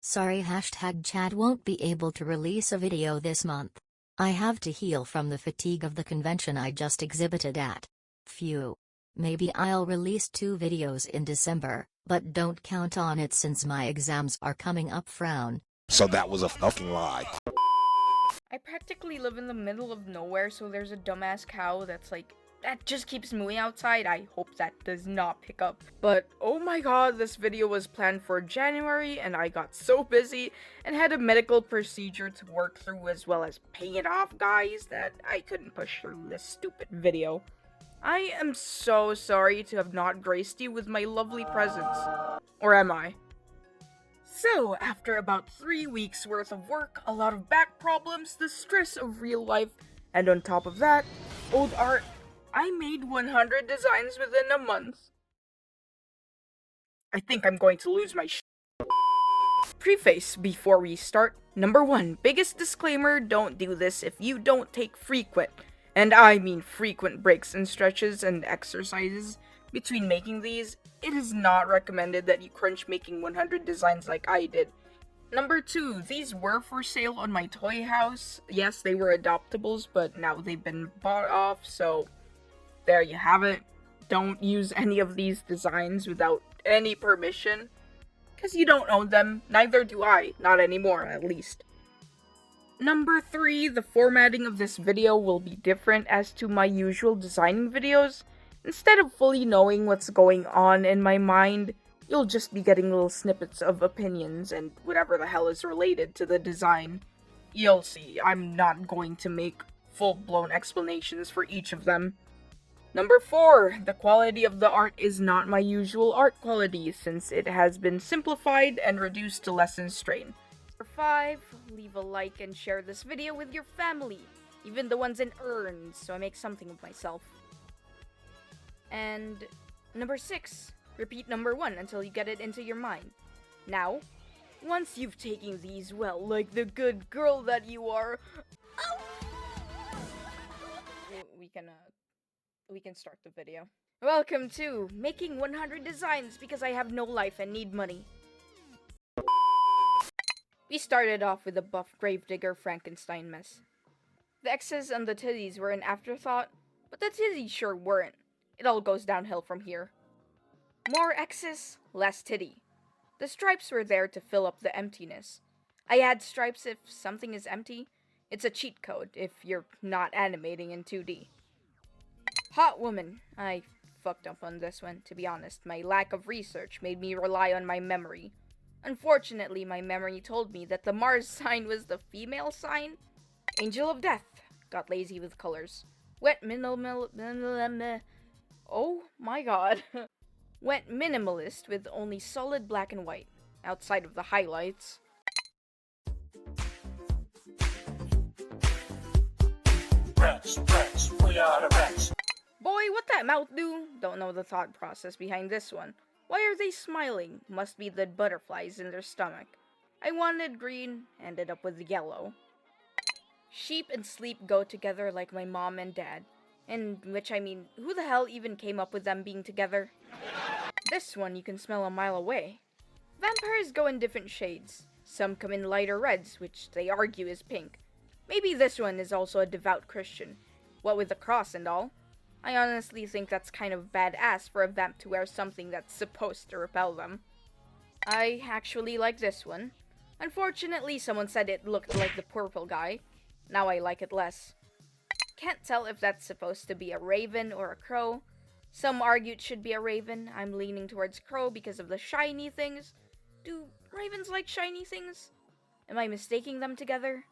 Sorry, Chad won't be able to release a video this month. I have to heal from the fatigue of the convention I just exhibited at. Phew. Maybe I'll release 2 videos in December, but don't count on it since my exams are coming up. Frown. So that was a fucking lie. I practically live in the middle of nowhere, so there's a dumbass cow that just keeps mooing outside. I hope that does not pick up. But oh my god, this video was planned for January and I got so busy and had a medical procedure to work through as well as paying it off, guys, that I couldn't push through this stupid video. I am so sorry to have not graced you with my lovely presence. Or am I? So, after about 3 weeks worth of work, a lot of back problems, the stress of real life, and on top of that, old art, I made 100 designs within a month. I think I'm going to lose my Preface before we start. Number 1, biggest disclaimer, don't do this if you don't take frequent, and I mean frequent breaks and stretches and exercises between making these. It is not recommended that you crunch making 100 designs like I did. Number 2, these were for sale on my toy house. Yes, they were adoptables, but now they've been bought off, so there you have it. Don't use any of these designs without any permission, because you don't own them. Neither do I. Not anymore, at least. Number 3, the formatting of this video will be different as to my usual designing videos. Instead of fully knowing what's going on in my mind, you'll just be getting little snippets of opinions and whatever the hell is related to the design. You'll see, I'm not going to make full-blown explanations for each of them. Number 4, the quality of the art is not my usual art quality since it has been simplified and reduced to lesson strain. Number 5, leave a like and share this video with your family, even the ones in urns, so I make something of myself. And number 6, repeat number 1 until you get it into your mind. Now, once you've taken these well like the good girl that you are, we can start the video. Welcome to making 100 designs because I have no life and need money. We started off with a buff gravedigger Frankenstein mess. The X's and the titties were an afterthought, but the titties sure weren't. It all goes downhill from here. More X's, less titty. The stripes were there to fill up the emptiness. I add stripes if something is empty. It's a cheat code if you're not animating in 2D. Hot woman. I fucked up on this one, to be honest. My lack of research made me rely on my memory. Unfortunately, my memory told me that the Mars sign was the female sign. Angel of Death. Got lazy with colors. Wet Oh my god. Went minimalist with only solid black and white, outside of the highlights. Rats, we are the rats. Boy, what that mouth do? Don't know the thought process behind this one. Why are they smiling? Must be the butterflies in their stomach. I wanted green, ended up with yellow. Sheep and sleep go together like my mom and dad. And which I mean, who the hell even came up with them being together? This one you can smell a mile away. Vampires go in different shades. Some come in lighter reds, which they argue is pink. Maybe this one is also a devout Christian. What with the cross and all. I honestly think that's kind of badass for a vamp to wear something that's supposed to repel them. I actually like this one. Unfortunately, someone said it looked like the purple guy. Now I like it less. Can't tell if that's supposed to be a raven or a crow. Some argue it should be a raven. I'm leaning towards crow because of the shiny things. Do ravens like shiny things? Am I mistaking them together?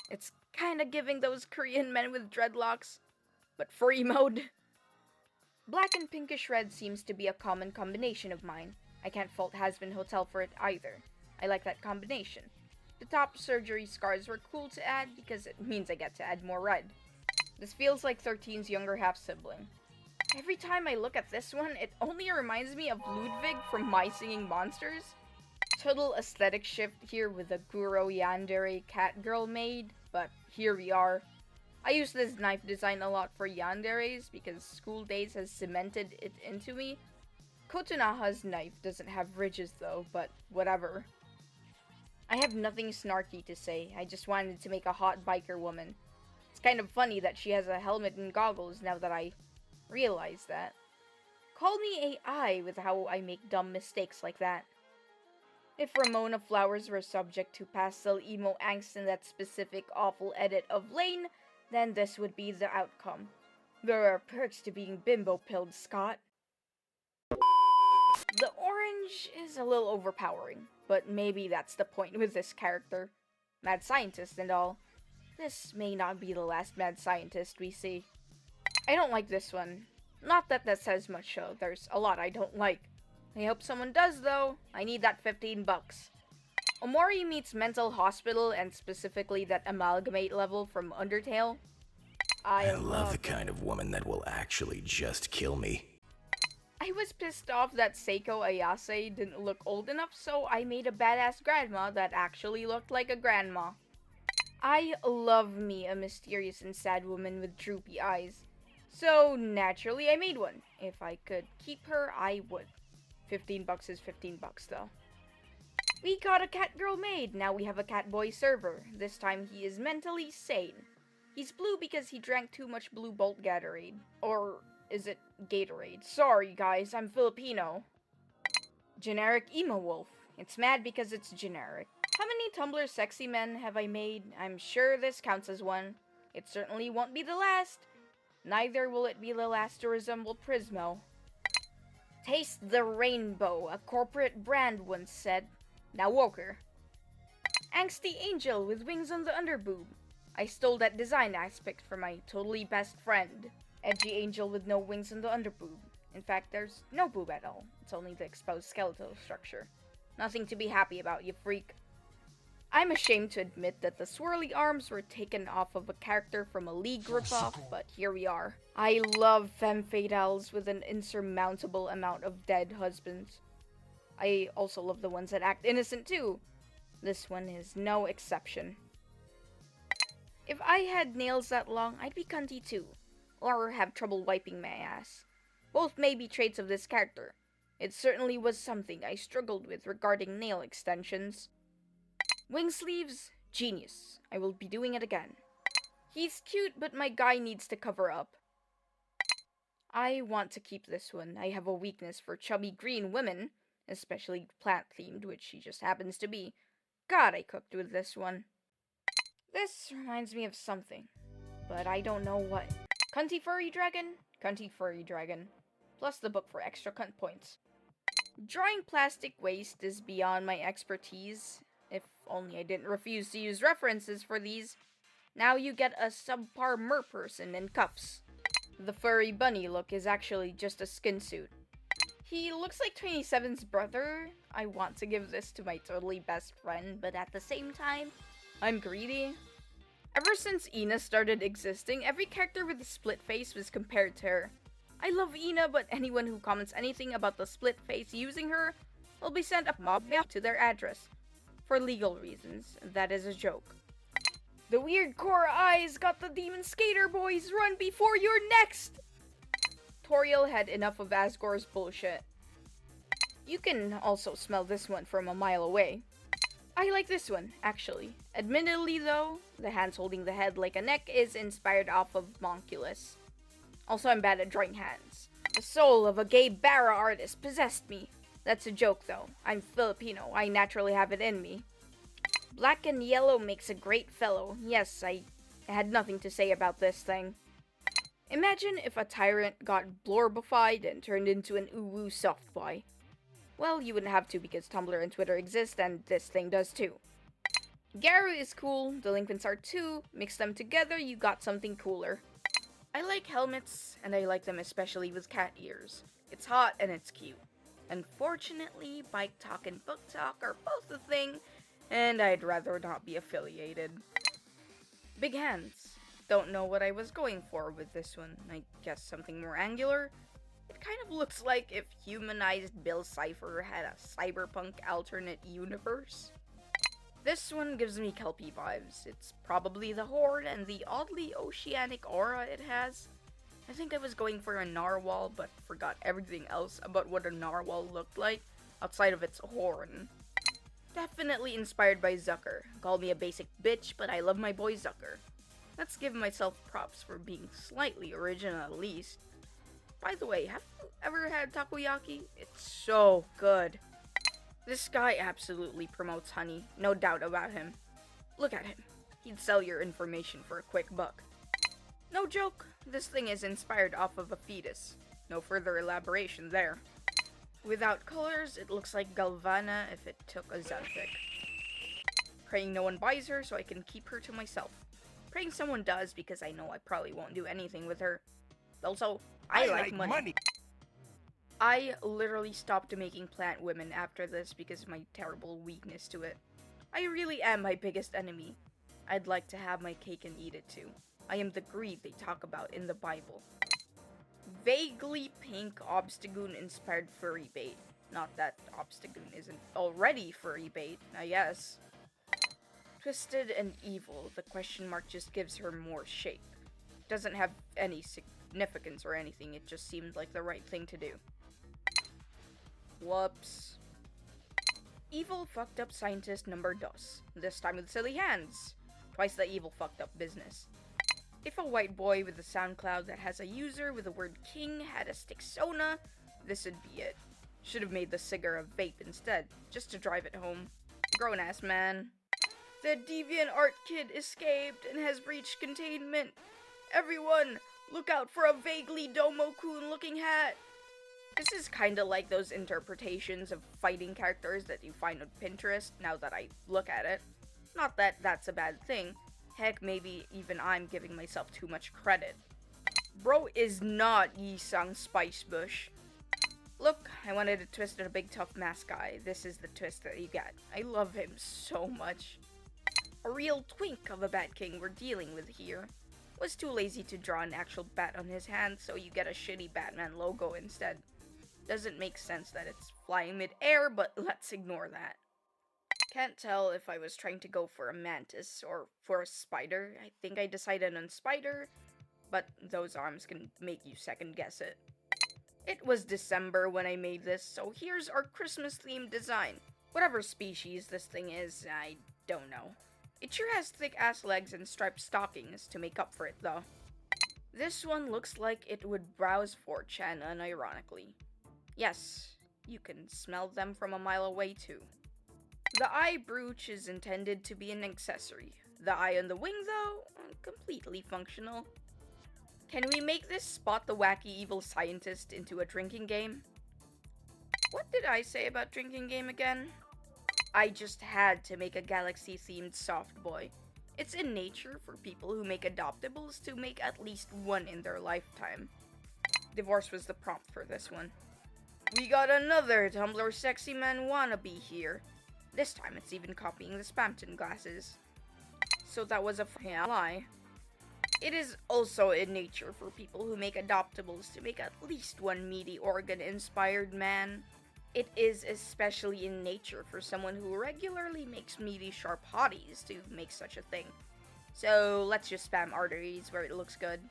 It's kinda giving those Korean men with dreadlocks, but free mode. Black and pinkish red seems to be a common combination of mine. I can't fault Hazbin Hotel for it either. I like that combination. The top surgery scars were cool to add because it means I get to add more red. This feels like 13's younger half-sibling. Every time I look at this one, it only reminds me of Ludwig from My Singing Monsters. Total aesthetic shift here with a Guro Yandere cat girl maid, but here we are. I use this knife design a lot for yanderes because school days has cemented it into me. Kotonaha's knife doesn't have ridges though, but whatever. I have nothing snarky to say, I just wanted to make a hot biker woman. It's kind of funny that she has a helmet and goggles now that I realize that. Call me AI with how I make dumb mistakes like that. If Ramona Flowers were subject to pastel emo angst in that specific awful edit of Lane, then this would be the outcome. There are perks to being bimbo-pilled, Scott. The orange is a little overpowering, but maybe that's the point with this character. Mad scientist and all. This may not be the last mad scientist we see. I don't like this one. Not that that says much, there's a lot I don't like. I hope someone does, though. I need that 15 bucks. Omori meets mental hospital, and specifically that amalgamate level from Undertale. I love the kind of woman that will actually just kill me. I was pissed off that Seiko Ayase didn't look old enough, so I made a badass grandma that actually looked like a grandma. I love me a mysterious and sad woman with droopy eyes. So naturally I made one. If I could keep her, I would. 15 bucks is 15 bucks though. We got a cat girl maid, now we have a cat boy server. This time he is mentally sane. He's blue because he drank too much Blue Bolt Gatorade. Or is it Gatorade? Sorry guys, I'm Filipino. Generic emo wolf. It's mad because it's generic. How many Tumblr sexy men have I made? I'm sure this counts as one. It certainly won't be the last. Neither will it be the last to resemble Prismo. Taste the rainbow, a corporate brand once said. Now Walker. Angsty angel with wings on the underboob. I stole that design aspect from my totally best friend. Edgy angel with no wings on the underboob. In fact, there's no boob at all. It's only the exposed skeletal structure. Nothing to be happy about, you freak. I'm ashamed to admit that the swirly arms were taken off of a character from a League ripoff, but here we are. I love femme fatales with an insurmountable amount of dead husbands. I also love the ones that act innocent too. This one is no exception. If I had nails that long, I'd be cunty too. Or have trouble wiping my ass. Both may be traits of this character. It certainly was something I struggled with regarding nail extensions. Wing sleeves? Genius. I will be doing it again. He's cute, but my guy needs to cover up. I want to keep this one. I have a weakness for chubby green women, especially plant-themed, which she just happens to be. God, I cooked with this one. This reminds me of something, but I don't know what. Cunty furry dragon? Cunty furry dragon. Plus the book for extra cunt points. Drawing plastic waste is beyond my expertise. If only I didn't refuse to use references for these. Now you get a subpar mer person in cuffs. The furry bunny look is actually just a skin suit. He looks like 27's brother. I want to give this to my totally best friend, but at the same time, I'm greedy. Ever since Ina started existing, every character with a split face was compared to her. I love Ina, but anyone who comments anything about the split face using her will be sent a mob mail to their address. For legal reasons, that is a joke. The weird Korra eyes got the demon skater boys, run before you're next! Toriel had enough of Asgore's bullshit. You can also smell this one from a mile away. I like this one, actually. Admittedly though, the hands holding the head like a neck is inspired off of Monculus. Also, I'm bad at drawing hands. The soul of a gay Bara artist possessed me. That's a joke though. I'm Filipino, I naturally have it in me. Black and yellow makes a great fellow. Yes, I had nothing to say about this thing. Imagine if a tyrant got blorbified and turned into an uwu soft boy. Well, you wouldn't have to because Tumblr and Twitter exist and this thing does too. Garu is cool, delinquents are too. Mix them together, you got something cooler. I like helmets, and I like them especially with cat ears. It's hot and it's cute. Unfortunately, bike talk and book talk are both a thing, and I'd rather not be affiliated. Big hands. Don't know what I was going for with this one. I guess something more angular? It kind of looks like if humanized Bill Cipher had a cyberpunk alternate universe. This one gives me Kelpie vibes. It's probably the Horde and the oddly oceanic aura it has. I think I was going for a narwhal, but forgot everything else about what a narwhal looked like outside of its horn. Definitely inspired by Zucker. Call me a basic bitch, but I love my boy Zucker. Let's give myself props for being slightly original at least. By the way, have you ever had takoyaki? It's so good. This guy absolutely promotes honey, no doubt about him. Look at him. He'd sell your information for a quick buck. No joke, this thing is inspired off of a fetus. No further elaboration there. Without colors, it looks like Galvana if it took a Ozempic. Praying no one buys her so I can keep her to myself. Praying someone does because I know I probably won't do anything with her. Also, I like money. I literally stopped making plant women after this because of my terrible weakness to it. I really am my biggest enemy. I'd like to have my cake and eat it too. I am the greed they talk about in the Bible. Vaguely pink Obstagoon inspired furry bait. Not that Obstagoon isn't already furry bait, I guess. Twisted and evil, the question mark just gives her more shape. Doesn't have any significance or anything, it just seemed like the right thing to do. Whoops. Evil fucked up scientist number dos. This time with silly hands. Twice the evil fucked up business. If a white boy with a SoundCloud that has a user with the word king had a Stixona, this would be it. Should have made the cigar a vape instead, just to drive it home. Grown ass man. The deviant art kid escaped and has breached containment. Everyone, look out for a vaguely Domo-kun looking hat. This is kinda like those interpretations of fighting characters that you find on Pinterest, now that I look at it. Not that that's a bad thing. Heck, maybe even I'm giving myself too much credit. Bro is not Yi-Sung Spice Bush. Look, I wanted to twist at a big tough mask guy. This is the twist that you get. I love him so much. A real twink of a Bat King we're dealing with here. Was too lazy to draw an actual bat on his hand, so you get a shitty Batman logo instead. Doesn't make sense that it's flying mid-air, but let's ignore that. Can't tell if I was trying to go for a mantis or for a spider. I think I decided on spider, but those arms can make you second guess it. It was December when I made this, so here's our Christmas themed design. Whatever species this thing is, I don't know. It sure has thick ass legs and striped stockings to make up for it though. This one looks like it would browse 4chan unironically. Yes, you can smell them from a mile away too. The eye brooch is intended to be an accessory. The eye on the wing though, completely functional. Can we make this Spot the Wacky Evil Scientist into a drinking game? What did I say about drinking game again? I just had to make a galaxy-themed soft boy. It's in nature for people who make adoptables to make at least one in their lifetime. Divorce was the prompt for this one. We got another Tumblr sexy man wannabe here. This time it's even copying the Spamton glasses. So that was a lie. It is also in nature for people who make adoptables to make at least one meaty organ-inspired man. It is especially in nature for someone who regularly makes meaty sharp hotties to make such a thing. So let's just spam arteries where it looks good.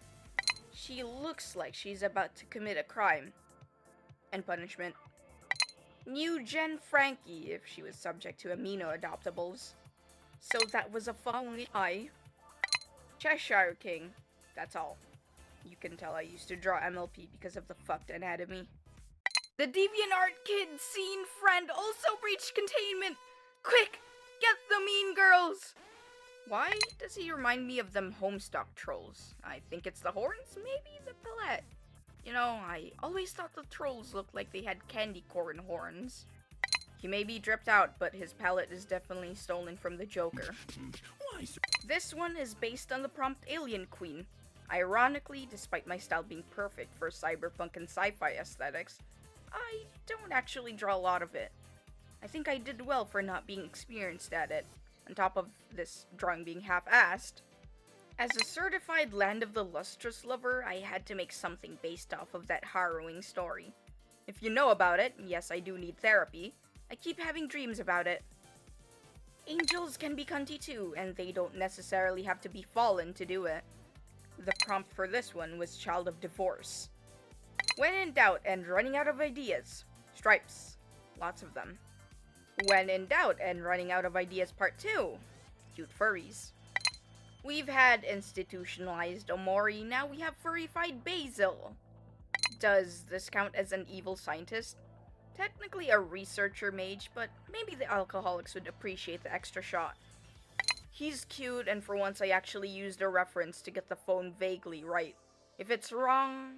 She looks like she's about to commit a crime. And punishment. New Gen Frankie if she was subject to amino adoptables. So that was a following eye. Cheshire King. That's all. You can tell I used to draw MLP because of the fucked anatomy. The DeviantArt kid scene friend also breached containment! Quick! Get the mean girls! Why does he remind me of them Homestuck trolls? I think it's the horns, maybe the palette. You know, I always thought the trolls looked like they had candy corn horns. He may be dripped out, but his palette is definitely stolen from the Joker. This one is based on the prompt Alien Queen. Ironically, despite my style being perfect for cyberpunk and sci-fi aesthetics, I don't actually draw a lot of it. I think I did well for not being experienced at it, on top of this drawing being half-assed. As a certified Land of the Lustrous lover, I had to make something based off of that harrowing story. If you know about it, yes, I do need therapy. I keep having dreams about it. Angels can be cunty too, and they don't necessarily have to be fallen to do it. The prompt for this one was Child of Divorce. When in doubt and running out of ideas, stripes. Lots of them. When in doubt and running out of ideas part 2. Cute furries. We've had institutionalized Omori, now we have furrified Basil. Does this count as an evil scientist? Technically a researcher mage, but maybe the alcoholics would appreciate the extra shot. He's cute, and for once I actually used a reference to get the phone vaguely right. If it's wrong,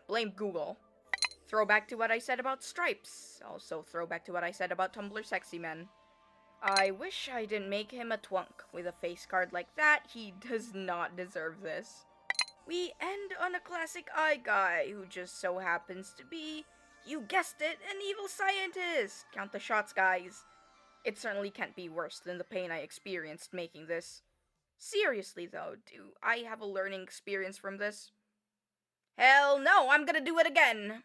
blame Google. Throwback to what I said about stripes. Also throwback to what I said about Tumblr sexy men. I wish I didn't make him a twunk. With a face card like that, he does not deserve this. We end on a classic eye guy who just so happens to be, you guessed it, an evil scientist! Count the shots, guys. It certainly can't be worse than the pain I experienced making this. Seriously though, do I have a learning experience from this? Hell no, I'm gonna do it again!